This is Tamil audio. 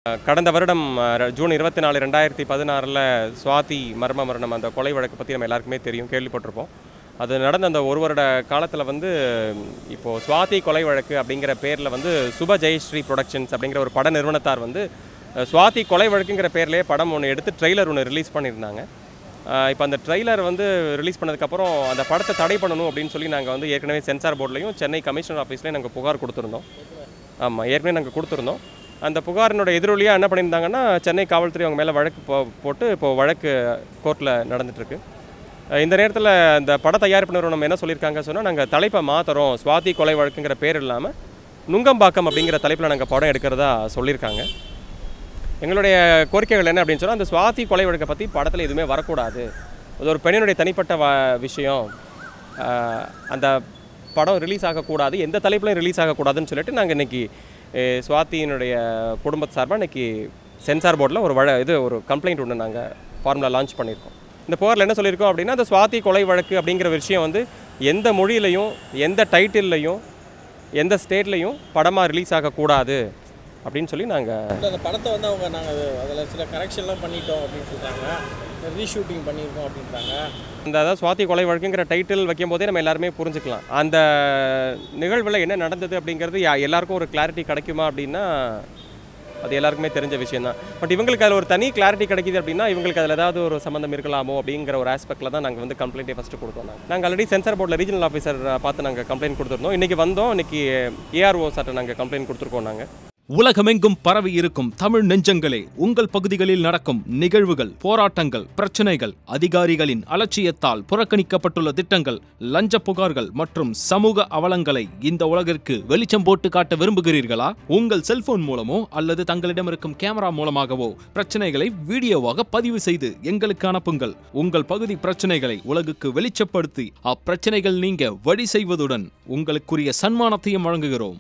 கடந்த வருடம் ஜூன் 24, 2016 சுவாதி மர்ம மரணம் அந்த கொலை வழக்கு பற்றி நம்ம எல்லாருக்குமே தெரியும், கேள்விப்பட்டிருப்போம். அது நடந்த அந்த ஒரு வருட காலத்தில் இப்போது சுவாதி கொலை வழக்கு அப்படிங்கிற பேரில் சுப ஜெயஸ்ரீ ப்ரொடக்ஷன்ஸ் அப்படிங்கிற ஒரு பட நிறுவனத்தார் சுவாதி கொலை வழக்குங்கிற பேர்லேயே படம் ஒன்று எடுத்து ட்ரெய்லர் ஒன்று ரிலீஸ் பண்ணியிருந்தாங்க. இப்போ அந்த ட்ரெய்லர் ரிலீஸ் பண்ணதுக்கப்புறம் அந்த படத்தை தடை பண்ணணும் அப்படின்னு சொல்லி நாங்கள் ஏற்கனவே சென்சார் போர்ட்லையும் சென்னை கமிஷனர் ஆஃபீஸ்லேயும் நாங்கள் புகார் கொடுத்துருந்தோம். ஆமாம், ஏற்கனவே நாங்கள் கொடுத்துருந்தோம். அந்த புகாரினோட எதிரொலியாக என்ன பண்ணியிருந்தாங்கன்னா, சென்னை காவல்துறை அவங்க மேலே வழக்கு போட்டு இப்போது வழக்கு கோர்ட்டில் நடந்துகிட்ருக்கு. இந்த நேரத்தில் இந்த பட தயாரிப்பு நிறுவனம் என்ன சொல்லியிருக்காங்க சொன்னால், நாங்கள் தலைப்பை மாற்றுறோம், சுவாதி கொலை வழக்குங்கிற பேர் இல்லாமல் நுங்கம்பாக்கம் அப்படிங்கிற தலைப்பில் நாங்கள் படம் எடுக்கிறதா சொல்லியிருக்காங்க. எங்களுடைய கோரிக்கைகள் என்ன அப்படின்னு சொன்னால், அந்த சுவாதி கொலை வழக்கை பற்றி படத்தில் எதுவுமே வரக்கூடாது, அது ஒரு பெண்ணினுடைய தனிப்பட்ட விஷயம், அந்த படம் ரிலீஸ் ஆகக்கூடாது, எந்த தலைப்புலையும் ரிலீஸ் ஆகக்கூடாதுன்னு சொல்லிட்டு நாங்கள் இன்றைக்கி சுவாதியினுடைய குடும்பத்து சார்பாக இன்றைக்கி சென்சார் போர்டில் ஒரு கம்ப்ளைண்ட் ஒன்று நாங்கள் ஃபார்முலா லான்ச் பண்ணியிருக்கோம். இந்த புகாரில் என்ன சொல்லியிருக்கோம் அப்படின்னா, அந்த சுவாதி கொலை வழக்கு அப்படிங்கிற விஷயம் எந்த மொழியிலையும் எந்த டைட்டில்லையும் எந்த ஸ்டேட்லையும் படமாக ரிலீஸ் ஆகக்கூடாது அப்படின்னு சொல்லி நாங்கள் அந்த படத்தை அவங்க நாங்கள் அதில் சில கரெக்ஷன்லாம் பண்ணிட்டோம் அப்படின்னு சொல்கிறாங்க, ரீஷூட்டிங் பண்ணியிருக்கோம் அப்படின்றாங்க. அதாவது சுவாதி கொலை வழக்குங்கிற டைட்டில் வைக்கும் போதே நம்ம எல்லாருமே புரிஞ்சுக்கலாம் அந்த நிகழ்வில் என்ன நடந்தது அப்படிங்கிறது. எல்லாருக்கும் ஒரு கிளாரிட்டி கிடைக்குமா அப்படின்னா அது எல்லாருக்குமே தெரிஞ்ச விஷயம் தான். பட் இவங்களுக்கு அதில் ஒரு தனி கிளாரிட்டி கிடைக்கிது அப்படின்னா இவங்களுக்கு அதில் ஏதாவது ஒரு சம்மந்தம் இருக்கலாமோ அப்படிங்கிற ஒரு ஆஸ்பெக்டில் தான் நாங்கள் கம்ப்ளைண்ட்டே ஃபஸ்ட்டு கொடுத்தோம். நாங்கள் ஆல்ரெடி சென்சார் போர்டில் ரீஜனல் ஆஃபீஸர் பார்த்து நாங்கள் கம்ப்ளைண்ட் கொடுத்துருந்தோம். இன்றைக்கி இன்றைக்கி ஏஆர்ஓ சார்ட்ட நாங்கள் கம்ப்ளைண்ட் கொடுத்துருக்கோம். நாங்கள் உலகமெங்கும் பரவி இருக்கும் தமிழ் நெஞ்சங்களே, உங்கள் பகுதிகளில் நடக்கும் நிகழ்வுகள், போராட்டங்கள், பிரச்சனைகள், அதிகாரிகளின் அலட்சியத்தால் புறக்கணிக்கப்பட்டுள்ள திட்டங்கள், லஞ்ச புகார்கள் மற்றும் சமூக அவலங்களை இந்த உலகிற்கு வெளிச்சம் போட்டு காட்ட விரும்புகிறீர்களா? உங்கள் செல்போன் மூலமோ அல்லது தங்களிடம் இருக்கும் கேமரா மூலமாகவோ பிரச்சனைகளை வீடியோவாக பதிவு செய்து எங்களுக்கு அனுப்புங்கள். உங்கள் பகுதி பிரச்சனைகளை உலகுக்கு வெளிச்சப்படுத்தி அப்பிரச்சனைகள் நீங்க வழி செய்வதுடன் உங்களுக்குரிய சன்மானத்தையும் வழங்குகிறோம்.